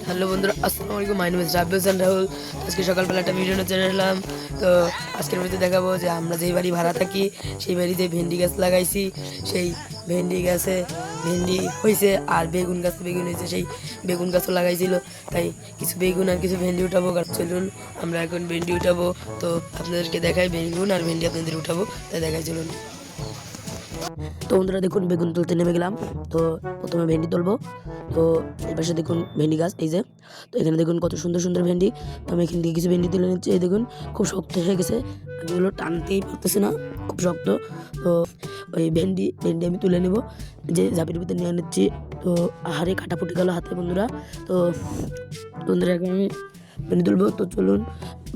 Hello বন্ধুরা, আসসালামু আলাইকুম। মাই নেম ইজ রাব্বি হোসেন রাহুল। আজকে সকালবেলা একটা ভিডিও নিয়ে চলে আসলাম। তো আজকের মধ্যে দেখাবো যে আমরা যেই বাড়ি ভাড়া থাকি সেই বাড়িতে ভেন্ডি গাছ লাগাইছি। সেই ভেন্ডি গাছে ভেন্ডি হয়েছে, আর বেগুন গাছে বেগুন হয়েছে। সেই বেগুন গাছও লাগাইছিল, তাই কিছু বেগুন আর কিছু ভেন্ডি উঠাবো। গাছ চলুন, আমরা এখন ভেন্ডি উঠাবো। তো আপনাদেরকে দেখাই বেগুন আর ভেন্ডি আপনাদের উঠাবো, তাই দেখাই চলুন। তো বন্ধুরা দেখুন, বেগুন তুলতে নেমে গেলাম। তো প্রথমে ভেন্ডি তুলবো। তো এই পাশে দেখুন ভেন্ডি গাছ, এই যে। তো এখানে দেখুন কত সুন্দর সুন্দর ভেন্ডি। তো আমি এখান থেকে কিছু ভেন্ডি তুলে নিচ্ছি। এই দেখুন খুব শক্ত হয়ে গেছে, আমি এগুলো টানতেই পারতেছি না, খুব শক্ত। তো ওই ভেন্ডি ভেন্ডি আমি তুলে নেব, যে ঝাঁপির ভিতরে নিয়ে নিচ্ছি। তো আহারে কাটা ফুটে গেল হাতে বন্ধুরা। তো বন্ধুরা এখন আমি ভেন্ডি তুলবো। তো চলুন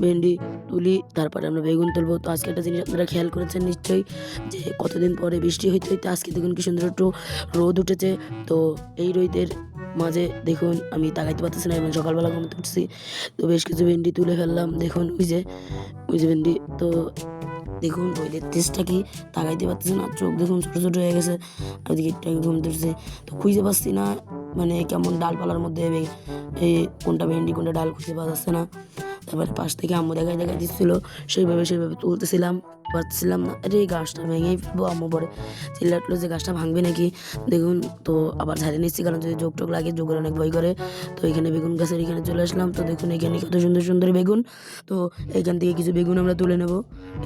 ভেন্ডি তুলি, তারপরে আমরা বেগুন তুলবো। তো আজকে একটা জিনিস আপনারা খেয়াল করেছেন নিশ্চয়ই, যে কতদিন পরে বৃষ্টি হইতে হইতে আজকে দেখুন কি সুন্দর একটু রোদ উঠেছে। তো এই রোদের মাঝে দেখুন আমি তাকাইতে পারতেছি না, এবং সকালবেলা ঘুমতে উঠছি। তো বেশ কিছু ভেন্ডি তুলে ফেললাম। দেখুন ওই যে ভেন্ডি। তো দেখুন রোদের তেজটা কি, তাকাইতে পারতেছি না, চোখ দেখুন ছোটো ছোটো হয়ে গেছে। ওইদিকে একটু আগে ঘুমতে উঠছে, তো খুঁজে পাচ্ছি না, মানে কেমন ডালপালার মধ্যে এই কোনটা ভেন্ডি কোনটা ডাল খুঁজে পাওয়া যাচ্ছে না। তারপরে পাশ থেকে আম্মু দেখাই দিচ্ছিল, সেইভাবে তুলতেছিলাম, পারছিলাম না। আরে এই গাছটা ভেঙেই ফেলবো। আম্মু পরে চিল্লাটলো যে গাছটা ভাঙবে নাকি। দেখুন, তো আবার ঝাড়িয়ে নিচ্ছি, কারণ যদি যোগ টোগ লাগে, যোগের অনেক ভয় করে। তো এখানে বেগুন গাছের এখানে চলে আসলাম। তো দেখুন এখানে কত সুন্দর সুন্দর বেগুন। তো এইখান থেকে কিছু বেগুন আমরা তুলে নেব।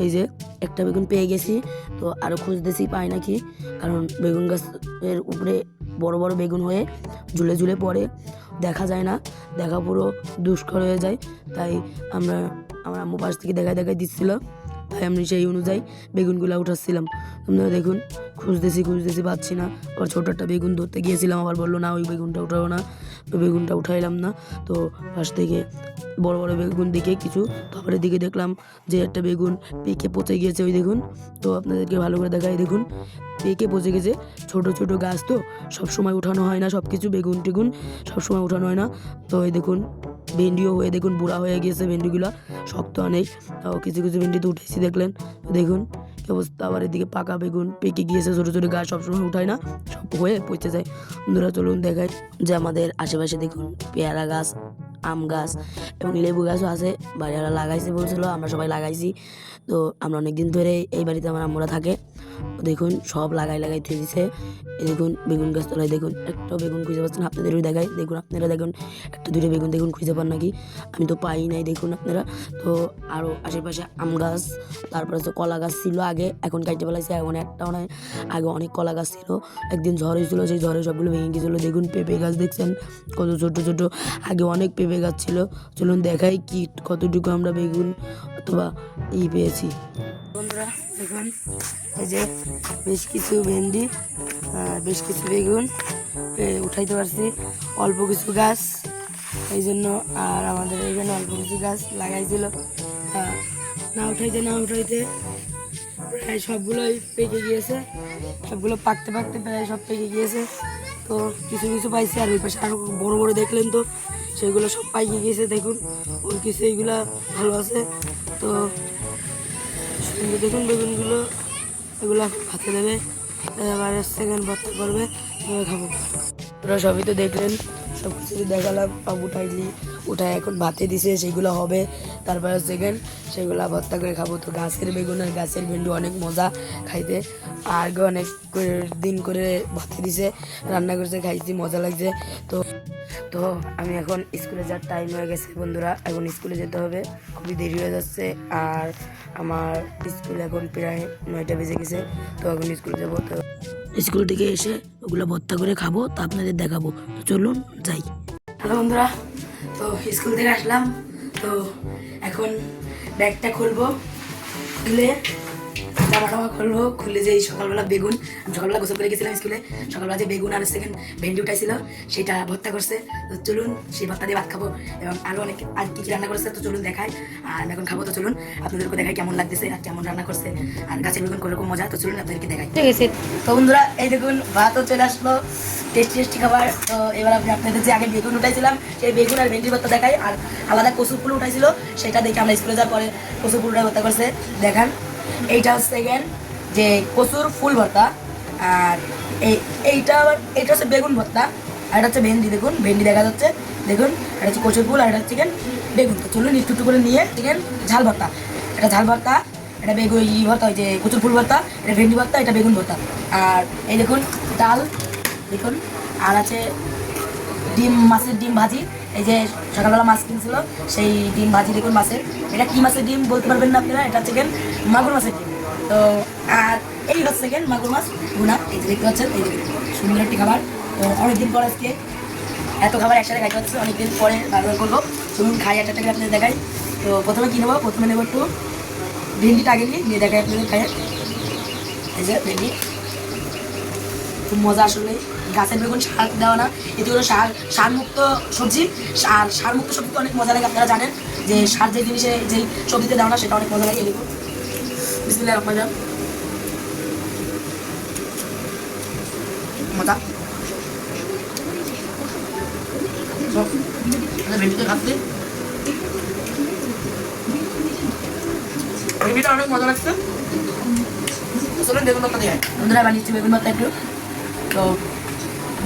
এই যে একটা বেগুন পেয়ে গেছি। তো আরও খুঁজতেছি পাই নাকি, কারণ বেগুন গাছের উপরে বড় বড় বেগুন হয়ে ঝুলে ঝুলে পড়ে, দেখা যায় না, দেখা পুরো দুষ্কর হয়ে যায়। তাই আমার আম্মু পাশ থেকে দেখাই দিচ্ছিল, তাই আমি সেই অনুযায়ী বেগুনগুলো উঠাচ্ছিলাম। আপনারা দেখুন, খুঁজতেছি পাচ্ছি না। আবার ছোটো একটা বেগুন ধরতে গিয়েছিলাম, আবার বললো না ওই বেগুনটা উঠাবো না, ওই বেগুনটা উঠাইলাম না। তো পাশ থেকে বড় বড় বেগুন দিকে কিছু, তারপরে দিকে দেখলাম যে একটা বেগুন পেকে পচে গিয়েছে, ওই দেখুন। তো আপনাদেরকে ভালো করে দেখাই, দেখুন পেকে পচে গেছে। ছোট ছোট গাছ তো সব সময় উঠানো হয় না, সব কিছু বেগুন টেগুন সব সময় উঠানো হয় না। তো এই দেখুন ভেন্ডিও হয়ে দেখুন বুড়া হয়ে গিয়েছে, ভেন্ডিগুলো শক্ত অনেক। তাও কিছু কিছু ভেন্ডি তো উঠেছি দেখলেন, দেখুন কি অবস্থা। আবার এদিকে পাকা বেগুন পেকে গিয়েছে, ছোটো ছোটো গাছ সবসময় উঠায় না, সব হয়ে পচে যায়। বন্ধুরা চলুন দেখাই যে আমাদের আশেপাশে দেখুন পেয়ারা গাছ, আম গাছ এবং লেবু গাছও আছে। বাড়িওয়ালা লাগাইছে বলছিল, আমরা সবাই লাগাইছি। তো আমরা অনেকদিন ধরে এই বাড়িতে আমার আম্মুরা থাকে। দেখুন সব লাগাই থুয়ে দিছে। এই দেখুন বেগুন গাছ তলায় দেখুন একটা বেগুন খুঁজে পাচ্ছেন, আপনাদেরও দেখাই। দেখুন আপনারা দেখুন একটা দুটো বেগুন দেখুন খুঁজে পান নাকি, আমি তো পাই নাই, দেখুন আপনারা। তো আরও আশেপাশে আম গাছ, তারপরে হচ্ছে কলা গাছ ছিল আগে, এখন কাটতে ফেলাইছে। এখন একটাও নাই, আগে অনেক কলা গাছ ছিল। একদিন ঝড় হয়েছিল, সেই ঝড়ে সবগুলো ভেঙে গিয়েছিলো। দেখুন পেঁপে গাছ দেখছেন কত ছোট ছোট, আগে অনেক পেঁপে গাছ ছিল। চলুন দেখাই কি কতটুকু আমরা বেগুন অথবা পেয়েছি। বন্ধুরা দেখুন, এই যে বেশ কিছু ভেন্ডি, বেশ কিছু বেগুন উঠাইতে পারছি, অল্প কিছু গাছ এই জন্য। আর আমাদের এখানে অল্প কিছু গাছ লাগাইছিল, না উঠাইতে প্রায় সবগুলোই পেকে গিয়েছে, সবগুলো পাকতে প্রায় সব পেকে গিয়েছে। তো কিছু কিছু পাইছি, আর ওই পাশে আরও বড় বড় দেখলেন তো, সেগুলো সব পাইকে গিয়েছে। দেখুন ওই কিছু এইগুলা ভালো আছে। তো দেখুন বেগুনগুলো, এগুলো ভাতে দেবে, এবার সেকেন্ড ভর্তা করবে, খাবো। ওরা সবই তো দেখলেন, সব কিছু দেখালাম। সব উঠাই এখন ভাতে দিছে, সেইগুলো হবে। তারপরে সেকেন্ড সেগুলো ভর্তা করে খাবো। তো গাছের বেগুন আর গাছের ভেন্ডি অনেক মজা খাইতে, আর অনেক দিন করে ভাতে দিছে, রান্না করছে, খাইছি, মজা লাগছে। তো তো আমি এখন স্কুলে যাওয়ার টাইম হয়ে গেছে বন্ধুরা, এখন স্কুলে যেতে হবে, খুবই দেরি হয়ে যাচ্ছে। আর আমার স্কুল এখন প্রায় 9টা বেজে গেছে। তো এখন স্কুলে যাবো। তো স্কুল থেকে এসে ওগুলো ভর্তা করে খাবো, তা আপনাদের দেখাবো। তো চলুন যাই। হ্যালো বন্ধুরা, তো স্কুল থেকে আসলাম। তো এখন ব্যাগটা খুলবো, খুলে জামা খুলবো, খুলে যে সকালবেলা বেগুন, আমি সকালবেলা গোসল করে গেছিলাম স্কুলে, সকালবেলা যে বেগুন আর সেকেন্ড ভেন্ডি উঠাইছিল সেটা ভর্তা করছে। তো চলুন সেই ভর্তা দিয়ে ভাত খাবো, এবং আরও অনেক আর কি রান্না করছে। তো চলুন দেখাই, আর আমি এখন খাবো। তো চলুন আপনাদেরকে দেখাই কেমন লাগতেছে আর কেমন রান্না করছে, আর গাছের বেগুন কোরকম মজা। তো চলুন আপনাদেরকে দেখাই। ঠিক আছে, তো বন্ধুরা এই দেখুন ভাতও চলে আসলো, টেস্টি খাবার। তো এবার আমি আপনাদের যে আগে বেগুন উঠাইছিলাম সেই বেগুন আর ভেন্ডির ভর্তা দেখাই, আর আলাদা কচুর ফুল উঠাইছিল সেটা দেখে আমরা স্কুলে যাওয়ার পরে কচুর ফুলটা ভর্তা করছে দেখান। এইটা হচ্ছে যে কচুর ফুল ভর্তা, আর এইটা হচ্ছে বেগুন ভর্তা, আর এটা হচ্ছে ভেন্ডি, দেখুন ভেন্ডি দেখা যাচ্ছে, দেখুন এটা হচ্ছে কচুর ফুল, আর এটা হচ্ছে চিকেন বেগুন। তো চলুন একটু একটু করে নিয়ে চিকেন ঝাল ভর্তা, এটা ঝাল ভর্তা, এটা বেগুন ভর্তা, ওই যে কচুর ফুল ভর্তা, এটা ভেন্ডি ভর্তা, এটা বেগুন ভর্তা। আর এই দেখুন ডাল দেখুন, আর আছে ডিম, মাছের ডিম ভাজি। এই যে সকালবেলা মাছ কিনছিল সেই ডিম ভাজি দেখুন মাছের। এটা কি মাছের ডিম বলতে পারবেন না আপনারা, এটা চিকেন মাগুর মাছের ডিম। তো আর এই হচ্ছে চিকেন মাগুর মাছ গুনা, এই যে দেখতে পাচ্ছেন, এই সুন্দর একটি খাবার। তো অনেকদিন পর আজকে এত খাবার একসাথে খাইতে হচ্ছে, অনেকদিন পরে ব্যবহার করবো। চলুন খাই, একটা টাকা আপনাদের দেখাই। তো প্রথমে কী নেবো, প্রথমে নেবো একটু ভেন্ডিটা আগে নিয়ে দেখাই আপনাদের খাই। এই যে ভেন্ডি খুব মজা, আসলে গাছের বেগুন সার দেওয়া না, এতে করে সারমুক্ত সবজি। আর সারমুক্ত সবজি তো অনেক মজা লাগে, আপনারা জানেন যে সার যে জিনিসে যেই সবজিতে দেওয়া না সেটা অনেক মজা লাগে। দেখুন বিসমিল্লাহির রহমানির রহিম, মজা ভেন্ডিতে খাচ্ছি, ভেন্ডিটা অনেক মজা লাগছে। চলুন বেগুন ভর্তা দিয়ে বন্ধুরা বানিয়েছি বেগুন ভর্তা একটু। তো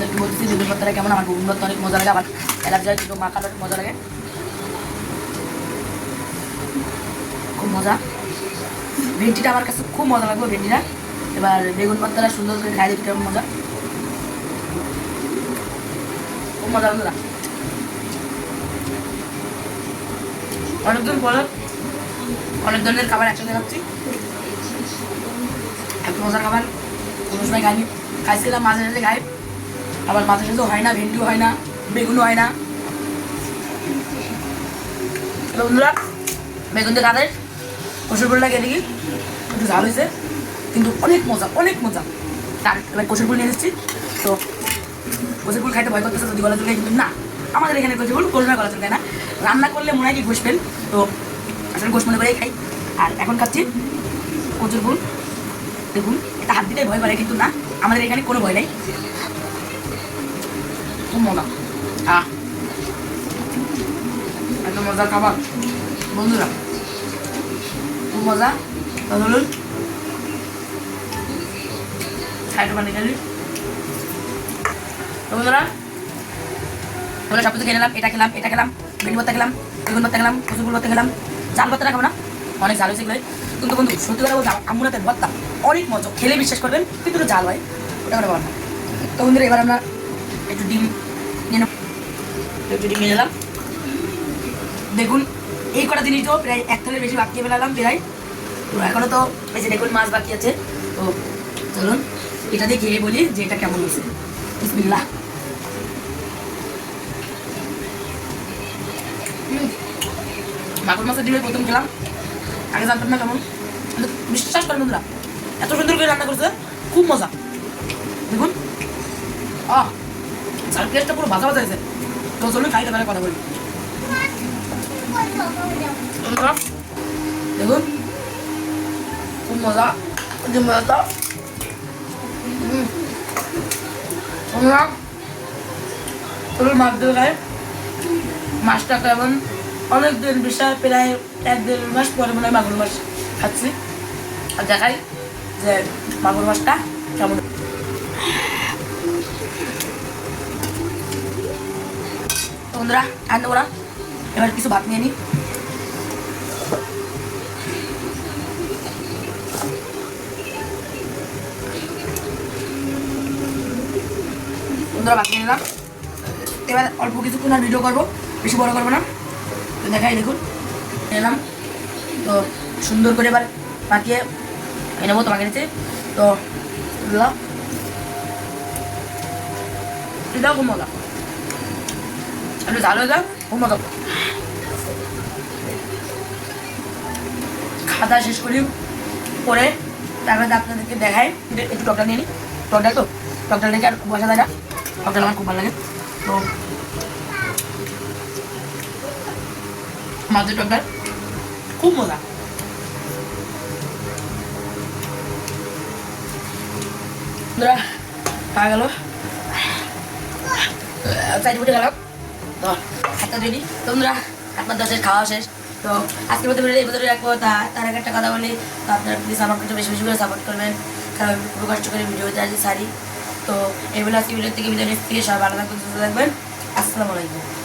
একটু বলতেছি বেগুন ভর্তাটা কেমন। আমার বেগুন ভর্তা অনেক মজা লাগে, আবার এলাকায় একটু মাখানো অনেক মজা লাগে, খুব মজা। ভেন্ডিটা আমার কাছে খুব মজা লাগবে ভেন্ডিটা। এবার বেগুন ভর্তাটা সুন্দর করে খাই দেখি কেমন মজা, খুব মজা বন্ধুরা। অনেকদিন পরে অনেক ধরনের খাবার একসাথে খাচ্ছি, এত মজার খাবার কোনো সময় খাইনি। খাইছিলাম মাঝে মাঝে খাই, আবার মাঝে সাথে হয় না, ভেন্ডিও হয় না, বেগুনও হয় না। বন্ধুরা বেগুন দিয়ে খাদের কচুর ফুলটা খেয়ে দেখি, একটু ঝাল হয়েছে কিন্তু অনেক মজা, অনেক মজা। তার এবার কচুর ফুল নিয়ে এসেছি। তো কচুর ফুল খাইতে ভয় করতেছে যদি গলা চুলকায়, কিন্তু না, আমাদের এখানে কচুর ফুল কোনো সময় গলা চুলকায় না। রান্না করলে মনে হয় কি ঘুষ পেন, তো আসলে ঘুষ মনে করেই খাই। আর এখন খাচ্ছি কচুর ফুল, দেখুন এটা হাত দিতে ভয় করে কিন্তু না, আমাদের এখানে কোনো ভয় নেই, খুব মজা। এত মজার খাবার বন্ধুরা, খুব মজা। বলুন খাইতে পানি খেলি বন্ধুরা, বলে সব কিছু খেয়ে নিলাম, এটা খেলাম, এটা খেলাম, ভেন্ডি ভর্তা খেলাম, বেগুন ভর্তা খেলাম, কচুর ফুল ভর্তা খেলাম, ঝাল ভর্তাটা খাবো না, অনেক ঝাল হয়েছে এগুলোই। কিন্তু বন্ধু সত্যি কথা বলতে আমুনাতের ভর্তা অনেক মজা, খেলে বিশ্বাস করবেন, কিন্তু ঝাল হয়, ওটা করে বললাম। তো বন্ধুরা এবার আমরা একটু ডিম নিয়ে নেব, একটু ডিম নিয়ে নিলাম। দেখুন এই কটা জিনিস তো প্রায় এক থালের বেশি বাকি ফেলালাম প্রায়। তো এখনও তো এই যে দেখুন মাছ বাকি আছে। তো চলুন এটা দিয়ে খেয়ে বলি যে এটা কেমন হয়েছে। বিসমিল্লাহ। মাগুর মাছের ডিমের প্রথম খেলাম, আগে জানতাম না কেমন, বিশ্বাস করেন বন্ধুরা এত সুন্দর করে রান্না করছে, খুব মজা। দেখুন চাল পেঁয়াজটা পুরো ভাজা ভাজা হয়েছে। তো চলুন খাইতে পারে কথা বলি। দেখুন খুব মজা, মজাটা চলুন মাছ দিয়ে খাই। মাছটা কেমন অনেক দিন, বিশাল প্রায় 1-1.5 মাস পরে মনে হয় মাগুর মাছ খাচ্ছি। আর দেখাই যে মাগুর মাছটা কেমন। বন্ধুরা আনতে ওরা এবার কিছু ভাত নিয়ে নিই। বন্ধুরা ভাত নিয়ে নিলাম, এবার অল্প কিছুক্ষণ আর ভিডিও করবো, বেশি বড় করবো না। তো দেখাই দেখুন এলাম, তো সুন্দর করে এবার পাকিয়ে নেবো তোমাকে নিচে। তো এটাও খুব মজা, একটু ঝাল হয়ে যাও, খুব মজা। খাওয়া দাওয়া শেষ করি করে তারপরে আপনাদেরকে দেখাই, একটু টকটা নিয়ে নিই। টকডাল তো টকডাল রেখে আর বসা যায় না, টকডাল আমার খুব ভালো লাগে। তো মাছের টকডাল খুব মজা। খাওয়া গেল, চাই ফুটে গেলাম, তো হাতটা রেডি। তোমরা আপনার 10-এর খাওয়া শেষ। তো আজকের মধ্যে এই ভিতরে রাখবো। তার আগে একটা কথা বলি, তো আপনারা প্লিজ আমার কাছে বেশি বেশি করে সাপোর্ট করবেন, কারণ পুরো কষ্ট করে ভিডিওতে আজ সারি। তো তো এই বলে আজকে ভিডিও থেকে বিদায় নিচ্ছি, সবাই ভালো থাকবেন, সুস্থ থাকবেন। আসসালামু আলাইকুম।